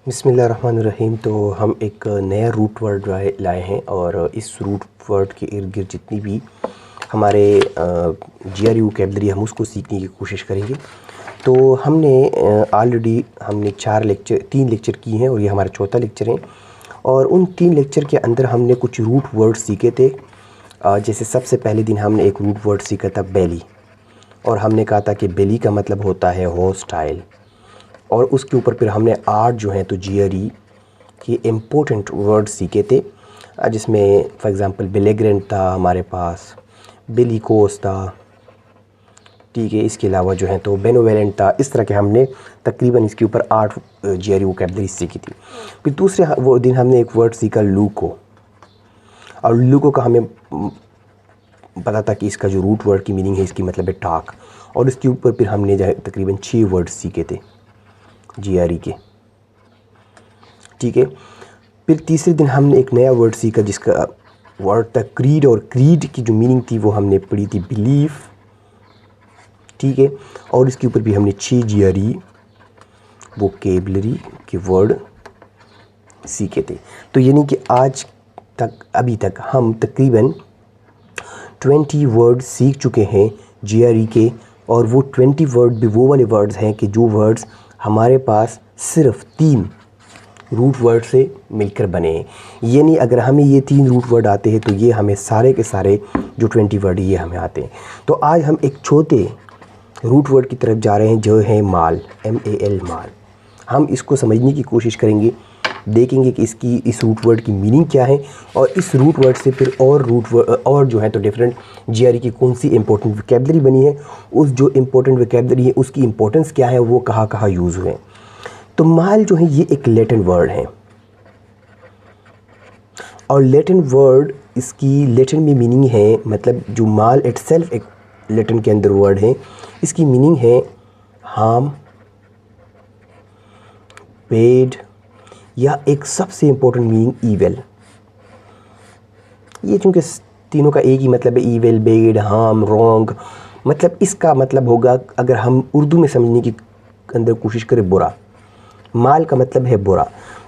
बिस्मिल्लाहिर्रहमानिर्रहीम। तो हम एक नया रूट वर्ड लाए हैं और इस रूट वर्ड के इर्द गिर्द जितनी भी हमारे जीआरई वोकैबुलरी हम उसको सीखने की कोशिश करेंगे। तो हमने ऑलरेडी हमने 3 लेक्चर किए हैं और ये हमारा चौथा लेक्चर है। और उन 3 लेक्चर के अंदर हमने कुछ रूट वर्ड सीखे थे। जैसे सबसे पहले दिन हमने एक रूट वर्ड सीखा था बेली, और हमने कहा था कि बेली का मतलब होता है हॉस्टाइल। और उसके ऊपर फिर हमने 8 जो हैं तो जीआरई के इम्पोर्टेंट वर्ड सीखे थे, जिसमें फॉर एग्ज़ाम्पल बेलेग्रेंट था हमारे पास, बेलिकोस था, ठीक है। इसके अलावा जो है तो बेनोवेलेंट था। इस तरह के हमने तकरीबन इसके ऊपर 8 जीआरई वोकैबुलरी सीखी थी। फिर दूसरे वो दिन हमने एक वर्ड सीखा लूको, और लूको का हमें पता था कि इसका जो रूट वर्ड की मीनिंग है इसकी मतलब है टाक। और इसके ऊपर फिर हमने तकरीबन 6 वर्ड सीखे थे जीआरई के, ठीक है। फिर तीसरे दिन हमने एक नया वर्ड सीखा जिसका वर्ड था क्रीड, और क्रीड की जो मीनिंग थी वो हमने पढ़ी थी बिलीफ, ठीक है। और इसके ऊपर भी हमने 6 जीआरई वोकैबुलरी के वर्ड सीखे थे। तो यानी कि आज तक अभी तक हम तकरीबन 20 वर्ड सीख चुके हैं जीआरई के। और वो 20 वर्ड भी वो वाले वर्ड्स हैं कि जो वर्ड्स हमारे पास सिर्फ 3 रूट वर्ड से मिलकर बने हैं। यानी अगर हमें ये 3 रूट वर्ड आते हैं तो ये हमें सारे के सारे जो 20 वर्ड ये हमें आते हैं। तो आज हम एक छोटे रूट वर्ड की तरफ जा रहे हैं जो है माल, MAL, माल। हम इसको समझने की कोशिश करेंगे, देखेंगे कि इस रूट वर्ड की मीनिंग क्या है, और इस रूट वर्ड से फिर और रूट वर्ड और जो है तो डिफरेंट जीआरई की कौन सी इंपॉर्टेंट वोकैबुलरी बनी है, उस जो इंपॉर्टेंट वोकैबुलरी है उसकी इंपॉर्टेंस क्या है, वो कहाँ कहाँ यूज़ हुए हैं। तो माल जो है ये एक लैटिन वर्ड है, और लैटिन वर्ड इसकी लैटिन में मीनिंग है, मतलब जो माल इटसेल्फ एक लैटिन के अंदर वर्ड है, इसकी मीनिंग है हार्म, बेड, या एक सबसे इम्पोर्टेंट मीनिंग ईविल। ये चूँकि तीनों का एक ही मतलब है, ईविल, बेड, हार्म, रॉन्ग, मतलब इसका मतलब होगा अगर हम उर्दू में समझने की अंदर कोशिश करें बुरा। माल का मतलब है बुरा।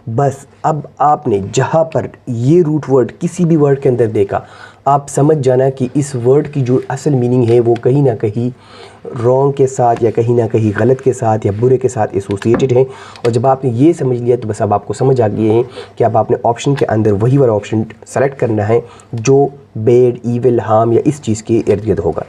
बस अब आपने जहाँ पर ये रूट वर्ड किसी भी वर्ड के अंदर देखा, आप समझ जाना कि इस वर्ड की जो असल मीनिंग है वो कहीं ना कहीं रॉन्ग के साथ या कहीं ना कहीं गलत के साथ या बुरे के साथ एसोसिएटेड है। और जब आपने ये समझ लिया तो बस अब आपको समझ आ गया है कि अब आपने ऑप्शन के अंदर वही वाला ऑप्शन सेलेक्ट करना है जो बेड, ईविल, हार्म या इस चीज़ के इर्द गिर्द होगा।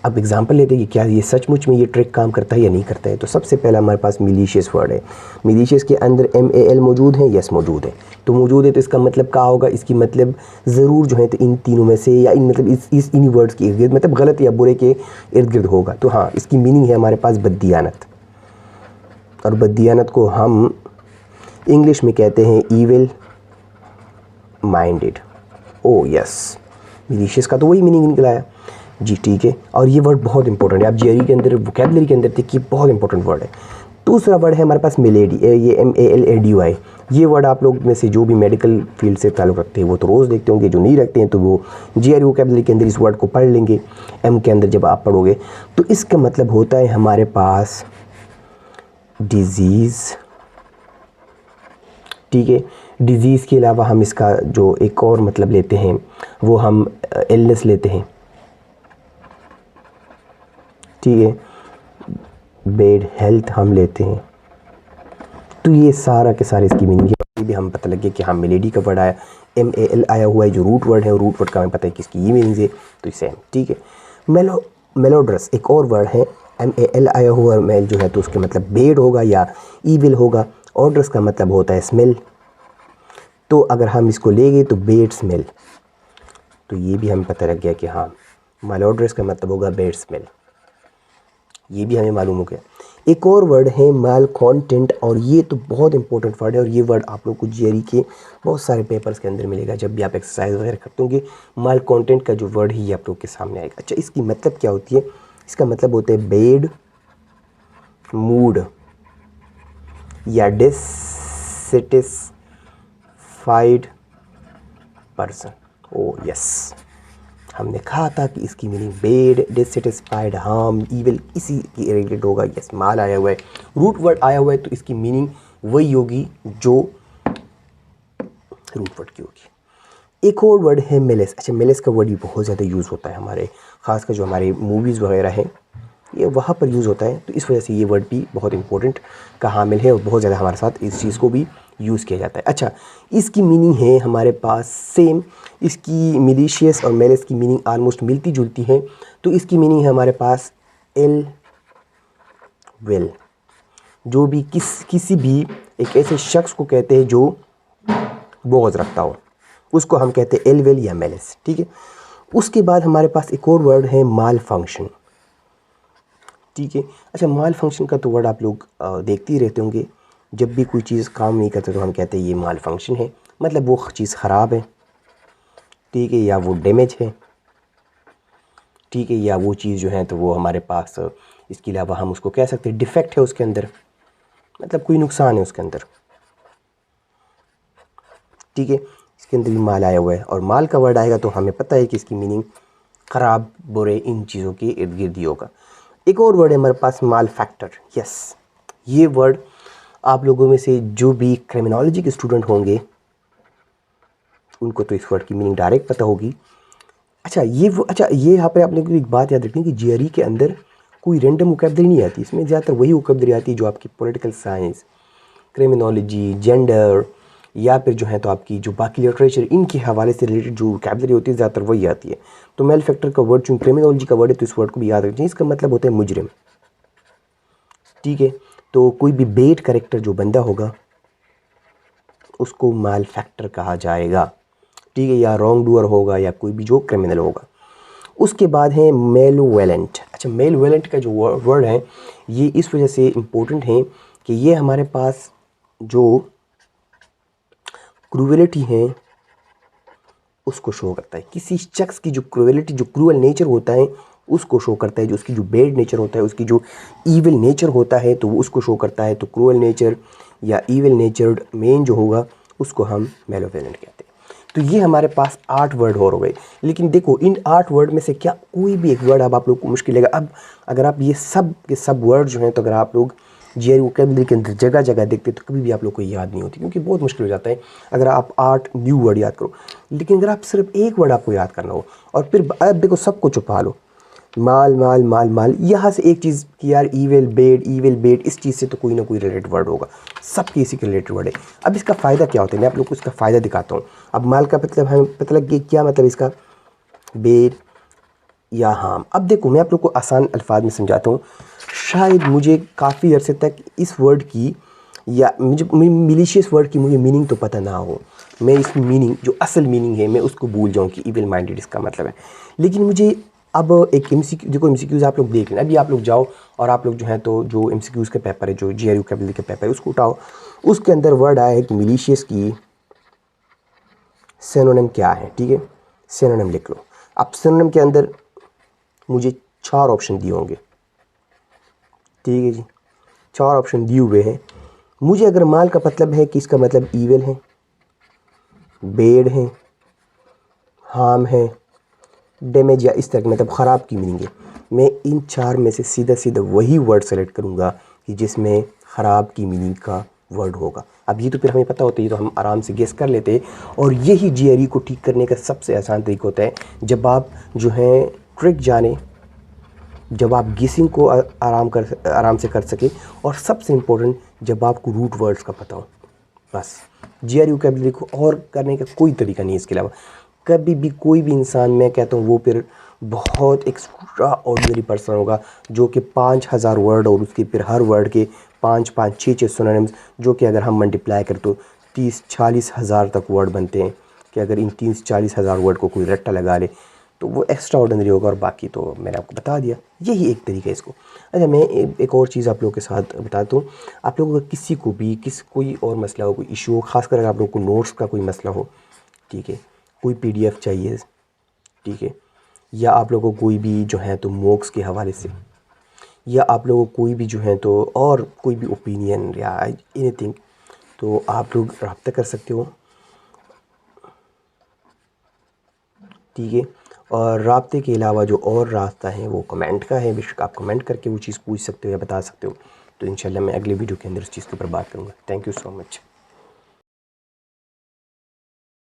अब एग्जांपल लेते हैं कि क्या ये सचमुच में ये ट्रिक काम करता है या नहीं करता है। तो सबसे पहला हमारे पास मिलीशियस वर्ड है। मिलीशियस के अंदर MAL मौजूद है, यस मौजूद है। तो मौजूद है तो इसका मतलब क्या होगा, इसकी मतलब ज़रूर जो है तो इन तीनों में से या इन मतलब इस इन वर्ड्स के इर्द गिर्द, मतलब गलत या बुरे के इर्द गिर्द होगा। तो हाँ, इसकी मीनिंग है हमारे पास बददियानत, और बददियानत को हम इंग्लिश में कहते हैं ईविल माइंडेड। ओ यस, मिलीशियस का तो वही मीनिंग निकला है जी, ठीक है। और ये वर्ड बहुत इंपॉर्टेंट है, आप जीआरई के अंदर वोकैबुलरी के अंदर देखिए बहुत इंपॉर्टेंट वर्ड है। दूसरा वर्ड है हमारे पास मेलेडी, ये MALADY। ये वर्ड आप लोग में से जो भी मेडिकल फील्ड से ताल्लुक़ रखते हैं वो तो रोज़ देखते होंगे, जो नहीं रखते हैं तो वो जीआरई वोकैबुलरी के अंदर इस वर्ड को पढ़ लेंगे। M के अंदर जब आप पढ़ोगे तो इसका मतलब होता है हमारे पास डिज़ीज़, ठीक है। डिज़ीज़ के अलावा हम इसका जो एक और मतलब लेते हैं वो हम इलनेस लेते हैं, ठीक है। बेड हेल्थ हम लेते हैं। तो ये सारा के सारे इसकी मीनिंग है। ये भी हम पता लगे कि हाँ मेलेडी का वर्ड आया, MAL आया हुआ है जो रूट वर्ड है, और रूट वर्ड का हमें पता है कि इसकी ये मीनिंग है, तो सेम, ठीक है। मेलोड्रस एक और वर्ड है, MAL आया हुआ मेल जो है तो उसके मतलब बेड होगा या ईविल होगा। ऑर्डर्स का मतलब होता है स्मेल, तो अगर हम इसको ले गए तो बेड स्मेल, तो ये भी हमें पता लग गया कि हाँ मेलोड्रस का मतलब होगा बेड स्मेल, ये भी हमें मालूम हो गया। एक और वर्ड है माल कॉन्टेंट, और ये तो बहुत इंपॉर्टेंट वर्ड है, और ये वर्ड आप लोग को जीआरई के बहुत सारे पेपर्स के अंदर मिलेगा जब भी आप एक्सरसाइज वगैरह करते होंगे। माल कॉन्टेंट का जो वर्ड है ये आप लोग के सामने आएगा। अच्छा, इसकी मतलब क्या होती है, इसका मतलब होता है बेड मूड या डिससेटिस्फाइड पर्सन। ओ यस, हमने कहा था कि इसकी meaning bed, dissatisfied, harm, evil, इसी की रिलेटेड होगा। यस, माल आया हुआ है, रूट वर्ड आया हुआ है, तो इसकी मीनिंग वही होगी जो रूट वर्ड की होगी। एक और वर्ड है मेलेस। अच्छा, मेलेस का वर्ड भी बहुत ज़्यादा यूज़ होता है हमारे, ख़ासकर जो हमारे मूवीज़ वगैरह हैं ये वहाँ पर यूज़ होता है, तो इस वजह से ये वर्ड भी बहुत इंपॉर्टेंट का हामिल है और बहुत ज़्यादा हमारे साथ इस चीज़ को भी यूज़ किया जाता है। अच्छा, इसकी मीनिंग है हमारे पास सेम, इसकी मिलीशियस और मेलेस की मीनिंग आलमोस्ट मिलती जुलती है। तो इसकी मीनिंग है हमारे पास एल वेल, जो भी किसी भी एक ऐसे शख्स को कहते हैं जो बोझ रखता हो, उसको हम कहते हैं एल वेल या मेलेस, ठीक है। उसके बाद हमारे पास एक और वर्ड है माल फंक्शन, ठीक है। अच्छा, माल फंक्शन का तो वर्ड आप लोग देखते ही रहते होंगे, जब भी कोई चीज़ काम नहीं करते तो हम कहते हैं ये माल फंक्शन है, मतलब वो चीज़ ख़राब है, ठीक है, या वो डैमेज है, ठीक है, या वो चीज़ जो है तो वो हमारे पास, इसके अलावा हम उसको कह सकते हैं डिफेक्ट है उसके अंदर, मतलब कोई नुकसान है उसके अंदर, ठीक है। इसके अंदर भी माल आया हुआ है और माल का वर्ड आएगा तो हमें पता है कि इसकी मीनिंग ख़राब, बुरे, इन चीज़ों के इर्द गिर्द ही होगा। एक और वर्ड है हमारे पास माल फैक्टर। यस, ये वर्ड आप लोगों में से जो भी क्रिमिनोलॉजी के स्टूडेंट होंगे उनको तो इस वर्ड की मीनिंग डायरेक्ट पता होगी। अच्छा, ये यहाँ पर आपने एक बात याद रखनी कि जीआरई के अंदर कोई रैंडम वोकैबुलरी नहीं आती, इसमें ज़्यादातर वही वोकैबुलरी आती है जो आपकी पॉलिटिकल साइंस, क्रिमिनोलॉजी, जेंडर, या फिर जो है तो आपकी जो बाकी लिटरेचर, इनके हवाले से रिलेटेड जो वोकैबुलरी होती है ज़्यादातर वही आती है। तो मेल फैक्टर का वर्ड चूँकि क्रिमिनोलॉजी का वर्ड है तो इस वर्ड को भी याद रखिए, इसका मतलब होता है मुजरिम, ठीक है। तो कोई भी बेड कैरेक्टर जो बंदा होगा उसको माल फैक्टर कहा जाएगा, ठीक है, या रॉन्ग डूअर होगा या कोई भी जो क्रिमिनल होगा। उसके बाद है मेलवेलेंट। अच्छा, मेलवेलेंट का जो वर्ड है ये इस वजह से इम्पोर्टेंट है कि ये हमारे पास जो क्रूएलिटी है उसको शो करता है, किसी शख्स की जो क्रूएलिटी, जो क्रूअल नेचर होता है उसको शो करता है, जो उसकी जो बेड नेचर होता है, उसकी जो ईविल नेचर होता है तो वो उसको शो करता है। तो क्रूअल नेचर या ईविल नेचर्ड मेन जो होगा उसको हम मेलेवोलेंट कहते हैं। तो ये हमारे पास 8 वर्ड और हो गए। लेकिन देखो, इन 8 वर्ड में से क्या कोई भी एक वर्ड अब आप लोग को मुश्किल लगेगा। अब अगर आप ये सब के सब वर्ड जो हैं तो अगर आप लोग जीआरई वोकैबुलरी के अंदर जगह जगह देखते तो कभी भी आप लोग को याद नहीं होती, क्योंकि बहुत मुश्किल हो जाता है अगर आप 8 न्यू वर्ड याद करो। लेकिन अगर आप सिर्फ एक वर्ड आपको याद करना हो और फिर अब देखो सबको छुपा लो, माल माल माल माल, यहाँ से एक चीज़ कि यार ईविल बेड, इस चीज़ से तो कोई ना कोई रिलेटेड वर्ड होगा, सब किसी के रिलेटेड वर्ड है। अब इसका फ़ायदा क्या होता है, मैं आप लोग को इसका फ़ायदा दिखाता हूँ। अब माल का मतलब हमें पता लग गया क्या मतलब इसका, बेड या हाम। अब देखो मैं आप लोग को आसान अल्फाज में समझाता हूँ। शायद मुझे काफ़ी अरसे तक इस वर्ड की या मुझे मिलीशियस वर्ड की मुझे मीनिंग तो पता ना हो, मैं इसकी मीनिंग जो असल मीनिंग है मैं उसको भूल जाऊँ कि इविल माइंडेड इसका मतलब है। लेकिन मुझे अब एक एमसीक्यू, देखो एमसीक्यूज़ आप लोग देख लें, अभी आप लोग जाओ और आप लोग जो है तो जो एमसीक्यूज़ के पेपर है, जो जीआरई वोकैबुलरी के पेपर है उसको उठाओ, उसके अंदर वर्ड आया है कि मिलीशियस की सिनोनिम क्या है, ठीक है, सिनोनिम लिख लो। अब सिनोनिम के अंदर मुझे 4 ऑप्शन दिए होंगे, ठीक है जी, 4 ऑप्शन दिए हुए हैं। मुझे अगर माल का मतलब है कि इसका मतलब ईविल है, बेड है, हार्म है, डैमेज या इस तरह मतलब ख़राब की मीनिंग है, मैं इन 4 में से सीधा सीधा वही वर्ड सेलेक्ट करूँगा कि जिसमें ख़राब की मीनिंग का वर्ड होगा। अब ये तो फिर हमें पता होता है, ये तो हम आराम से गेस कर लेते हैं। और यही जीआरई को ठीक करने का सबसे आसान तरीका होता है, जब आप जो है ट्रिक जाने, जब आप गेसिंग को आराम से कर सके, और सबसे इम्पोर्टेंट जब आपको रूट वर्ड्स का पता हो। बस जीआरई वोकैबुलरी को और करने का कोई तरीका नहीं है इसके अलावा। कभी भी कोई भी इंसान, मैं कहता हूँ वो फिर बहुत एक्स्ट्रा ऑर्डिनरी पर्सन होगा जो कि 5000 वर्ड और उसके फिर हर वर्ड के 5-5, 6-6 सिनोनिम्स, जो कि अगर हम मल्टीप्लाई करें तो 30-40 हज़ार तक वर्ड बनते हैं, कि अगर इन 30-40 हज़ार वर्ड को कोई रट्टा लगा ले तो वो एक्स्ट्रा ऑर्डिनरी होगा। और बाकी तो मैंने आपको बता दिया, यही एक तरीका है इसको। अच्छा, मैं एक और चीज़ आप लोगों के साथ बताता हूँ। आप लोगों को किसी को भी कोई और मसला हो, कोई इशू हो, ख़ासकर अगर आप लोगों को नोट्स का कोई मसला हो, ठीक है, कोई पीडीएफ चाहिए, ठीक है, या आप लोगों को कोई भी जो है तो मॉक्स के हवाले से, या आप लोगों को कोई भी जो है तो और कोई भी ओपिनियन या एनीथिंग, तो आप लोग रब्ता कर सकते हो, ठीक है। और राब्ते के अलावा जो और रास्ता है वो कमेंट का है, बेशक आप कमेंट करके वो चीज़ पूछ सकते हो या बता सकते हो, तो इंशाल्लाह मैं अगले वीडियो के अंदर इस चीज़ के ऊपर बात करूँगा। Thank you so much.